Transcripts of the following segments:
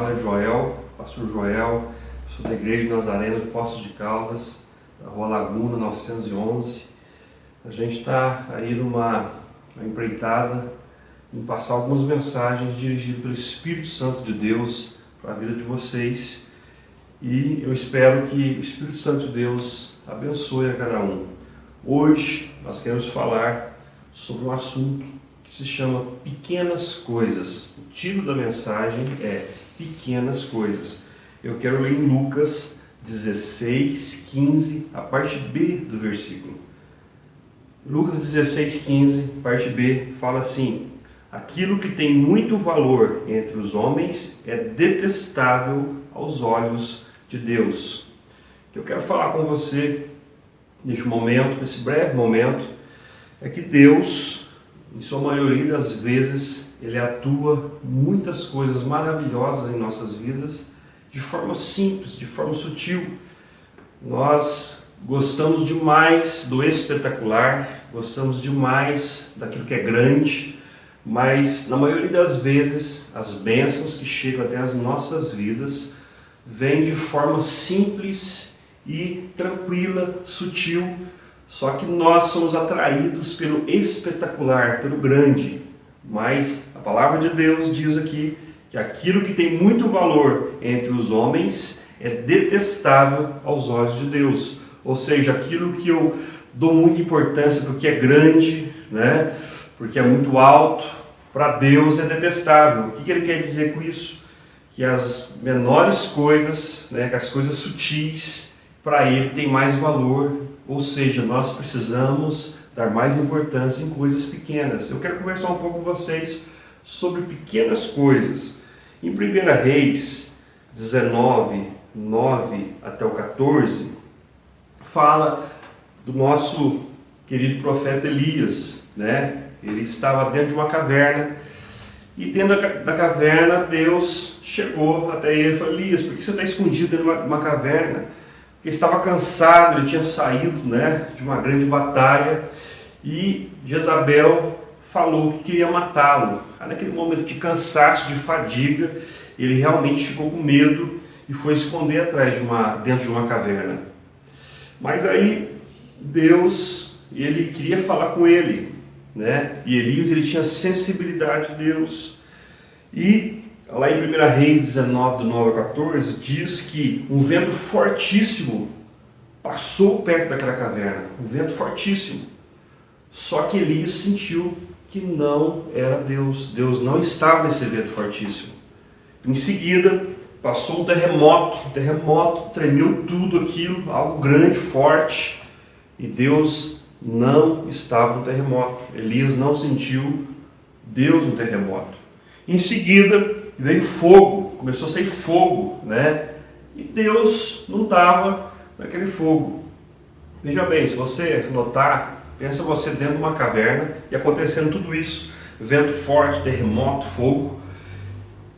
fala é Joel, pastor Joel, sou da Igreja Nazarena de Poços de Caldas, da Rua Laguna 911. A gente está aí numa empreitada em passar algumas mensagens dirigidas pelo Espírito Santo de Deus para a vida de vocês, e eu espero que o Espírito Santo de Deus abençoe a cada um. Hoje nós queremos falar sobre um assunto que se chama Pequenas Coisas. O título da mensagem é Pequenas Coisas. Eu quero ler em Lucas 16, 15, a parte B do versículo. Lucas 16, 15, parte B, fala assim: aquilo que tem muito valor entre os homens é detestável aos olhos de Deus. O que eu quero falar com você neste momento, nesse breve momento, é que Deus, em sua maioria das vezes, Ele atua muitas coisas maravilhosas em nossas vidas de forma simples, de forma sutil. Nós gostamos demais do espetacular, gostamos demais daquilo que é grande, mas na maioria das vezes as bênçãos que chegam até as nossas vidas vêm de forma simples e tranquila, sutil, só que nós somos atraídos pelo espetacular, pelo grande. Mas a palavra de Deus diz aqui que aquilo que tem muito valor entre os homens é detestável aos olhos de Deus. Ou seja, aquilo que eu dou muita importância porque é grande, né? Porque é muito alto, para Deus é detestável. O que ele quer dizer com isso? Que as menores coisas, né, que as coisas sutis, para Ele tem mais valor. Ou seja, nós precisamos dar mais importância em coisas pequenas. Eu quero conversar um pouco com vocês sobre pequenas coisas. Em 1 Reis 19, 9 até o 14, fala do nosso querido profeta Elias, né? Ele estava dentro de uma caverna, e dentro da caverna Deus chegou até ele e falou: Elias, por que você está escondido dentro de uma caverna? Porque ele estava cansado, ele tinha saído, né, de uma grande batalha, e Jezabel falou que queria matá-lo. Aí, naquele momento de cansaço, de fadiga, ele realmente ficou com medo e foi esconder dentro de uma caverna. Mas aí Deus, ele queria falar com ele, né? E Elias, ele tinha sensibilidade de Deus. E lá em 1 Reis 19, do 9 ao 14, diz que um vento fortíssimo passou perto daquela caverna. Um vento fortíssimo. Só que Elias sentiu que não era Deus. Deus não estava nesse vento fortíssimo. Em seguida, passou um terremoto. O terremoto tremeu tudo aquilo, algo grande, forte. E Deus não estava no terremoto. Elias não sentiu Deus no terremoto. Em seguida, veio fogo, começou a sair fogo, né? E Deus não estava naquele fogo. Veja bem, se você notar, pensa você dentro de uma caverna e acontecendo tudo isso, vento forte, terremoto, fogo.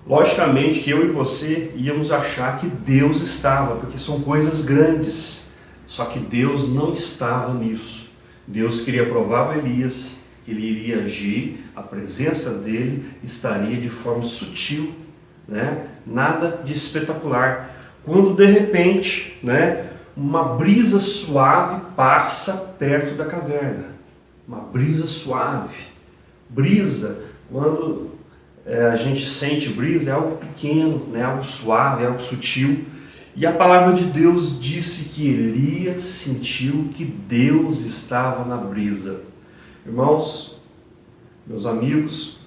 Logicamente que eu e você íamos achar que Deus estava, porque são coisas grandes. Só que Deus não estava nisso. Deus queria provar para Elias que ele iria agir, a presença dele estaria de forma sutil, né? Nada de espetacular. Quando de repente, né, uma brisa suave passa perto da caverna. Uma brisa suave. Brisa, quando a gente sente brisa, é algo pequeno, né, algo suave, algo sutil. E a palavra de Deus disse que Elias sentiu que Deus estava na brisa. Irmãos, meus amigos,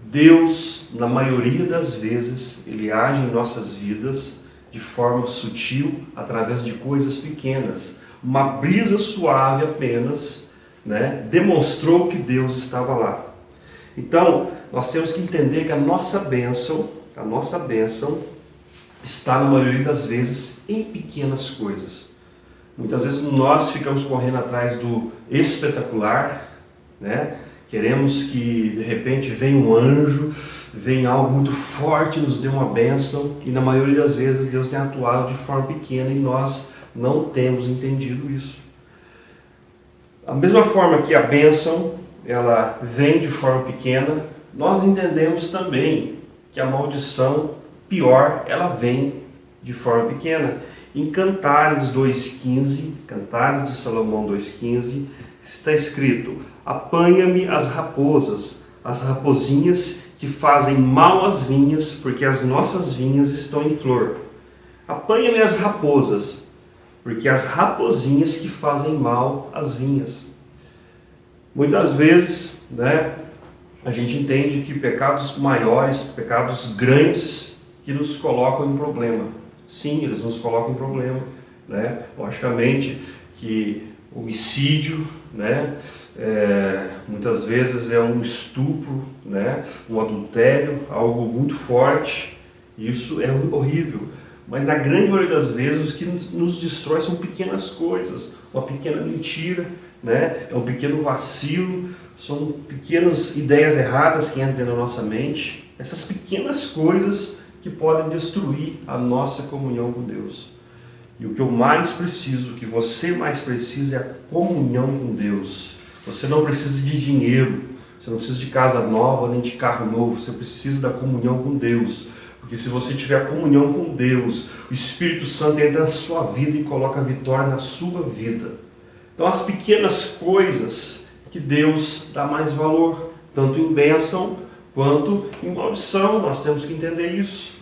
Deus, na maioria das vezes, Ele age em nossas vidas de forma sutil, através de coisas pequenas. Uma brisa suave apenas, né, demonstrou que Deus estava lá. Então, nós temos que entender que a nossa bênção está, na maioria das vezes, em pequenas coisas. Muitas vezes nós ficamos correndo atrás do espetacular, né? Queremos que de repente venha um anjo, venha algo muito forte, nos dê uma bênção, e na maioria das vezes Deus tem atuado de forma pequena e nós não temos entendido isso. Da mesma forma que a bênção ela vem de forma pequena, nós entendemos também que a maldição pior, ela vem de forma pequena. Em Cantares 2,15, Cantares de Salomão 2,15, está escrito: apanha-me as raposas, as rapozinhas que fazem mal às vinhas, porque as nossas vinhas estão em flor. Apanha-me as raposas, porque as rapozinhas que fazem mal às vinhas. Muitas vezes, a gente entende que pecados maiores, pecados grandes, que nos colocam em problema. Sim, eles nos colocam em problema, Logicamente que o homicídio, muitas vezes é um estupro, um adultério, algo muito forte. Isso é horrível. Mas na grande maioria das vezes, o que nos destrói são pequenas coisas, uma pequena mentira, é um pequeno vacilo, são pequenas ideias erradas que entram na nossa mente. Essas pequenas coisas que podem destruir a nossa comunhão com Deus. E o que eu mais preciso, o que você mais precisa, é a comunhão com Deus. Você não precisa de dinheiro, você não precisa de casa nova nem de carro novo, você precisa da comunhão com Deus. Porque se você tiver comunhão com Deus, o Espírito Santo entra na sua vida e coloca a vitória na sua vida. Então as pequenas coisas que Deus dá mais valor, tanto em bênção quanto em maldição, nós temos que entender isso.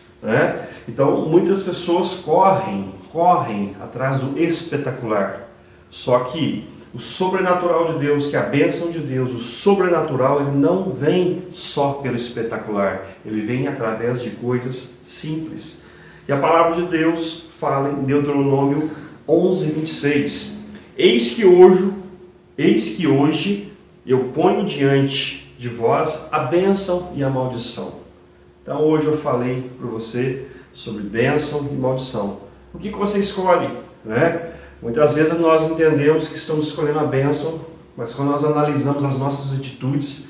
Então muitas pessoas correm atrás do espetacular. Só que o sobrenatural de Deus, que é a bênção de Deus, o sobrenatural, ele não vem só pelo espetacular, ele vem através de coisas simples. E a palavra de Deus fala em Deuteronômio 11:26, eis que hoje eu ponho diante de vós a bênção e a maldição. Então hoje eu falei para você sobre bênção e maldição. O que você escolhe? Muitas vezes nós entendemos que estamos escolhendo a bênção, mas quando nós analisamos as nossas atitudes,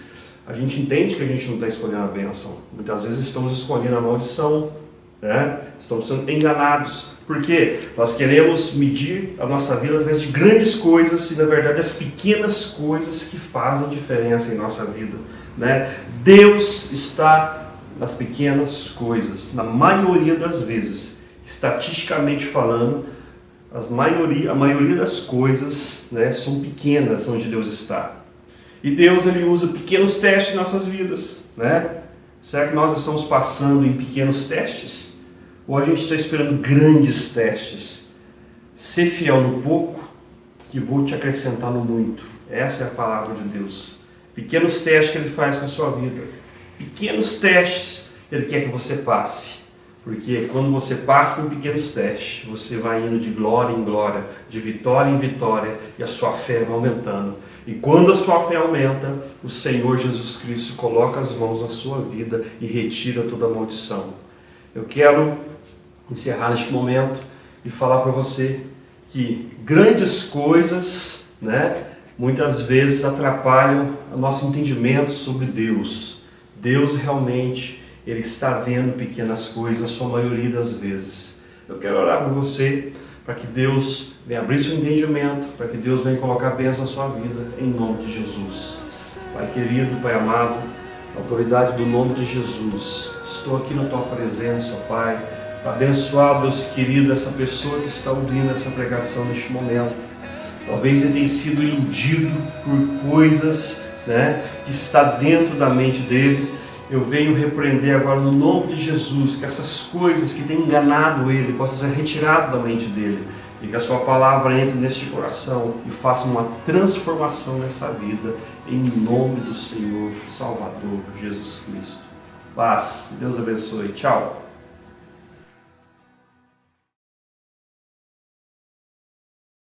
a gente entende que a gente não está escolhendo a bênção. Muitas vezes estamos escolhendo a maldição, estamos sendo enganados. Por quê? Nós queremos medir a nossa vida através de grandes coisas e, na verdade, as pequenas coisas que fazem diferença em nossa vida. Deus está nas pequenas coisas. Na maioria das vezes, estatisticamente falando, a maioria das coisas são pequenas onde Deus está. E Deus ele usa pequenos testes em nossas vidas. Será que nós estamos passando em pequenos testes? Ou a gente está esperando grandes testes? Ser fiel no pouco, que vou te acrescentar no muito. Essa é a palavra de Deus. Pequenos testes que Ele faz com a sua vida. Pequenos testes Ele quer que você passe. Porque quando você passa em pequenos testes, você vai indo de glória em glória, de vitória em vitória, e a sua fé vai aumentando. E quando a sua fé aumenta, o Senhor Jesus Cristo coloca as mãos na sua vida e retira toda a maldição. Eu quero encerrar neste momento e falar para você que grandes coisas, muitas vezes atrapalham o nosso entendimento sobre Deus. Deus realmente, Ele está vendo pequenas coisas, a sua maioria das vezes. Eu quero orar por você, para que Deus venha abrir seu entendimento, para que Deus venha colocar bênção na sua vida, em nome de Jesus. Pai querido, Pai amado, na autoridade do nome de Jesus, estou aqui na Tua presença, ó Pai, para abençoar, Deus querido, essa pessoa que está ouvindo essa pregação neste momento. Talvez ele tenha sido iludido por coisas, que está dentro da mente dele. Eu venho repreender agora no nome de Jesus que essas coisas que têm enganado ele possam ser retiradas da mente dele e que a sua palavra entre neste coração e faça uma transformação nessa vida em nome do Senhor Salvador Jesus Cristo. Paz, Deus abençoe, tchau.